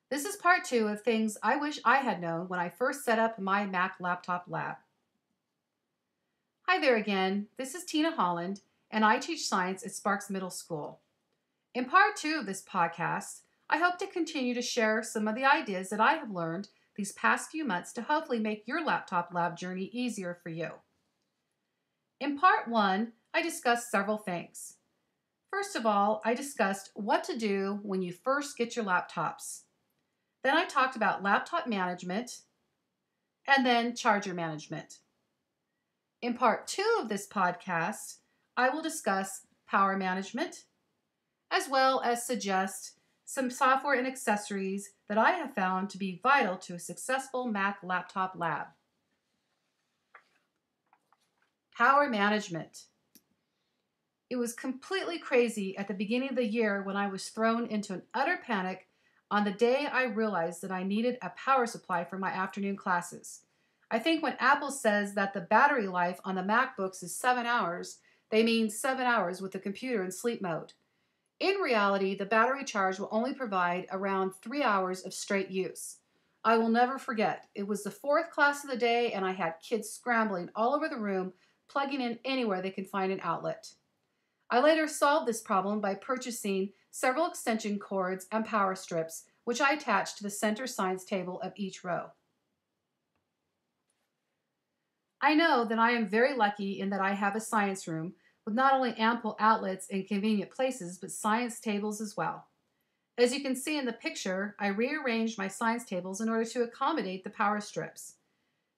This is part 2 of things I wish I had known when I first set up my Mac laptop lab. Hi there again, this is Tina Holland, and I teach science at Sparks Middle School. In part 2 of this podcast, I hope to continue to share some of the ideas that I have learned these past few months to hopefully make your laptop lab journey easier for you. In part 1, I discussed several things. First of all, I discussed what to do when you first get your laptops. Then I talked about laptop management and then charger management. In part 2 of this podcast, I will discuss power management as well as suggest some software and accessories that I have found to be vital to a successful Mac laptop lab. Power management. It was completely crazy at the beginning of the year when I was thrown into an utter panic on the day I realized that I needed a power supply for my afternoon classes. I think when Apple says that the battery life on the MacBooks is 7 hours, they mean 7 hours with the computer in sleep mode. In reality, the battery charge will only provide around 3 hours of straight use. I will never forget, it was the 4th class of the day and I had kids scrambling all over the room, plugging in anywhere they could find an outlet. I later solved this problem by purchasing several extension cords and power strips, which I attached to the center science table of each row. I know that I am very lucky in that I have a science room with not only ample outlets in convenient places, but science tables as well. As you can see in the picture, I rearranged my science tables in order to accommodate the power strips.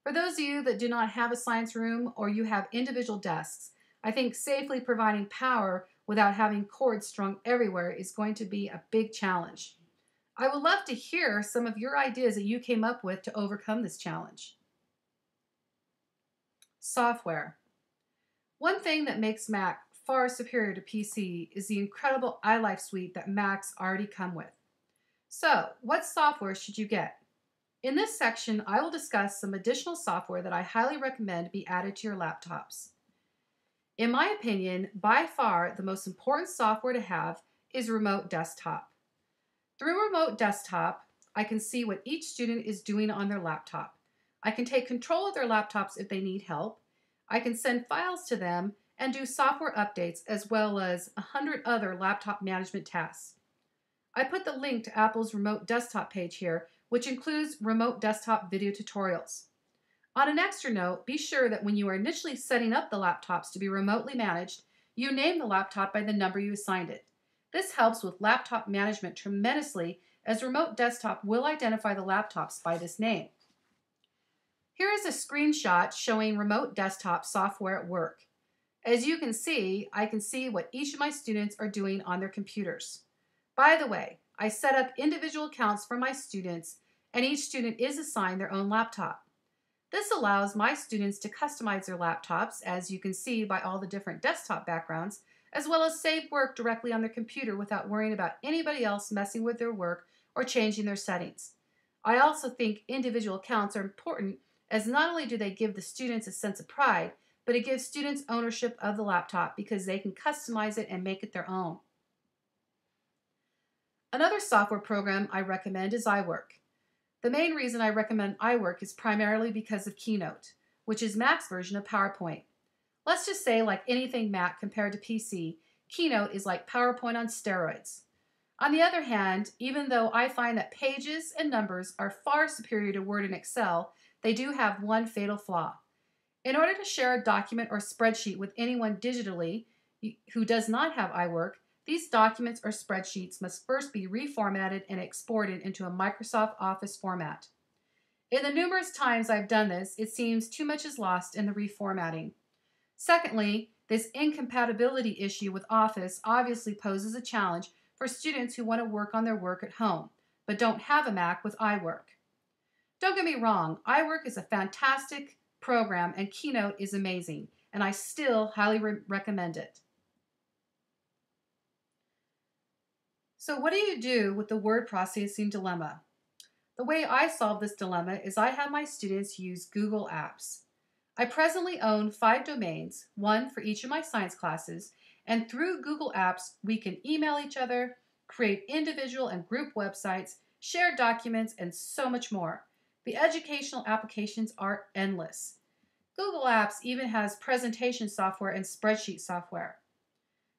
For those of you that do not have a science room or you have individual desks, I think safely providing power without having cords strung everywhere is going to be a big challenge. I would love to hear some of your ideas that you came up with to overcome this challenge. Software. One thing that makes Mac far superior to PC is the incredible iLife suite that Macs already come with. So, what software should you get? In this section, I will discuss some additional software that I highly recommend be added to your laptops. In my opinion, by far the most important software to have is Remote Desktop. Through Remote Desktop, I can see what each student is doing on their laptop. I can take control of their laptops if they need help. I can send files to them and do software updates as well as 100 other laptop management tasks. I put the link to Apple's Remote Desktop page here, which includes Remote Desktop video tutorials. On an extra note, be sure that when you are initially setting up the laptops to be remotely managed, you name the laptop by the number you assigned it. This helps with laptop management tremendously, as Remote Desktop will identify the laptops by this name. Here is a screenshot showing Remote Desktop software at work. As you can see, I can see what each of my students are doing on their computers. By the way, I set up individual accounts for my students, and each student is assigned their own laptop. This allows my students to customize their laptops, as you can see by all the different desktop backgrounds, as well as save work directly on their computer without worrying about anybody else messing with their work or changing their settings. I also think individual accounts are important, as not only do they give the students a sense of pride, but it gives students ownership of the laptop because they can customize it and make it their own. Another software program I recommend is iWork. The main reason I recommend iWork is primarily because of Keynote, which is Mac's version of PowerPoint. Let's just say, like anything Mac compared to PC, Keynote is like PowerPoint on steroids. On the other hand, even though I find that Pages and Numbers are far superior to Word and Excel, they do have one fatal flaw. In order to share a document or spreadsheet with anyone digitally who does not have iWork, these documents or spreadsheets must first be reformatted and exported into a Microsoft Office format. In the numerous times I've done this, it seems too much is lost in the reformatting. Secondly, this incompatibility issue with Office obviously poses a challenge for students who want to work on their work at home, but don't have a Mac with iWork. Don't get me wrong, iWork is a fantastic program and Keynote is amazing, and I still highly recommend it. So what do you do with the word processing dilemma? The way I solve this dilemma is I have my students use Google Apps. I presently own 5 domains, one for each of my science classes, and through Google Apps we can email each other, create individual and group websites, shared documents, and so much more. The educational applications are endless. Google Apps even has presentation software and spreadsheet software.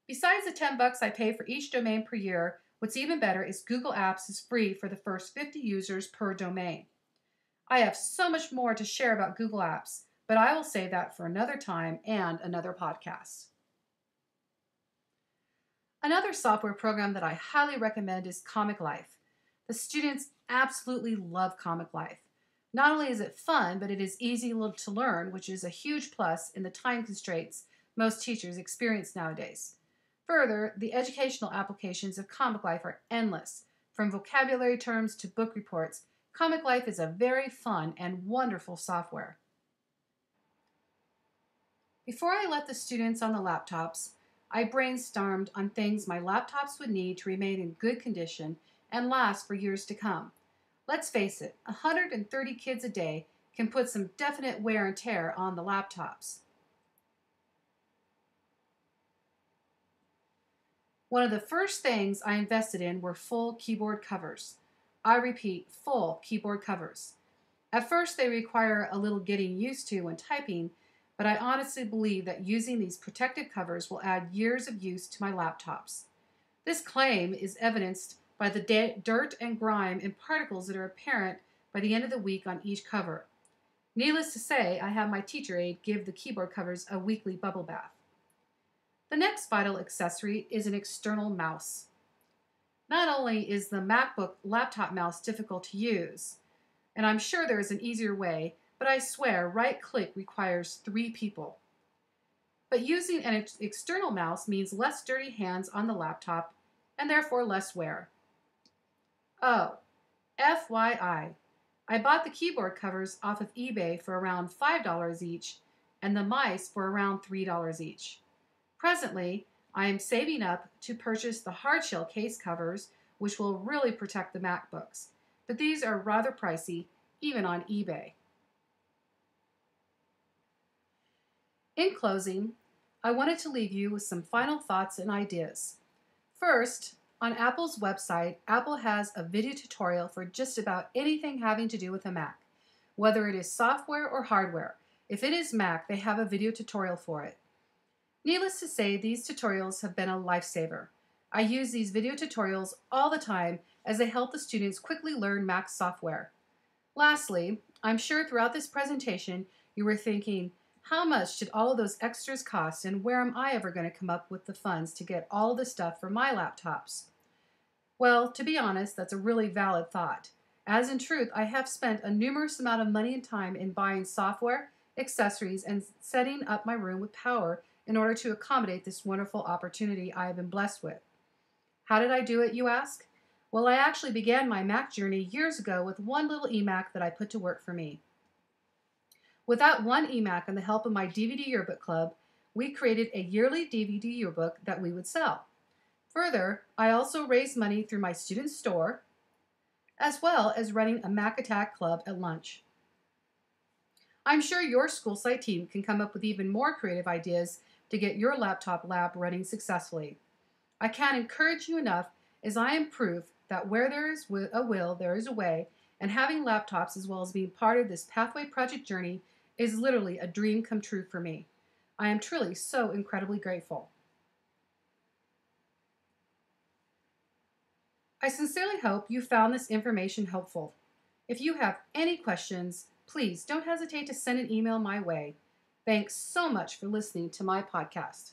Besides the $10 I pay for each domain per year, what's even better is Google Apps is free for the first 50 users per domain. I have so much more to share about Google Apps, but I will save that for another time and another podcast. Another software program that I highly recommend is Comic Life. The students absolutely love Comic Life. Not only is it fun, but it is easy to learn, which is a huge plus in the time constraints most teachers experience nowadays. Further, the educational applications of Comic Life are endless. From vocabulary terms to book reports, Comic Life is a very fun and wonderful software. Before I let the students on the laptops, I brainstormed on things my laptops would need to remain in good condition and last for years to come. Let's face it, 130 kids a day can put some definite wear and tear on the laptops. One of the first things I invested in were full keyboard covers. I repeat, full keyboard covers. At first, they require a little getting used to when typing, but I honestly believe that using these protective covers will add years of use to my laptops. This claim is evidenced by the dirt and grime and particles that are apparent by the end of the week on each cover. Needless to say, I have my teacher aide give the keyboard covers a weekly bubble bath. The next vital accessory is an external mouse. Not only is the MacBook laptop mouse difficult to use, and I'm sure there is an easier way, but I swear right-click requires 3 people. But using an external mouse means less dirty hands on the laptop and therefore less wear. Oh, FYI, I bought the keyboard covers off of eBay for around $5 each and the mice for around $3 each. Presently, I am saving up to purchase the hardshell case covers, which will really protect the MacBooks, but these are rather pricey, even on eBay. In closing, I wanted to leave you with some final thoughts and ideas. First, on Apple's website, Apple has a video tutorial for just about anything having to do with a Mac, whether it is software or hardware. If it is Mac, they have a video tutorial for it. Needless to say, these tutorials have been a lifesaver. I use these video tutorials all the time as they help the students quickly learn Mac software. Lastly, I'm sure throughout this presentation you were thinking, how much did all of those extras cost and where am I ever going to come up with the funds to get all the stuff for my laptops? Well, to be honest, that's a really valid thought. As in truth, I have spent a numerous amount of money and time in buying software, accessories, and setting up my room with power in order to accommodate this wonderful opportunity I have been blessed with. How did I do it, you ask? Well, I actually began my Mac journey years ago with one little eMac that I put to work for me. With that one eMac and the help of my DVD Yearbook Club, we created a yearly DVD yearbook that we would sell. Further, I also raised money through my student store, as well as running a Mac Attack Club at lunch. I'm sure your school site team can come up with even more creative ideas to get your laptop lab running successfully. I can't encourage you enough, as I am proof that where there is a will, there is a way, and having laptops as well as being part of this Pathway Project journey is literally a dream come true for me. I am truly so incredibly grateful. I sincerely hope you found this information helpful. If you have any questions, please don't hesitate to send an email my way. Thanks so much for listening to my podcast.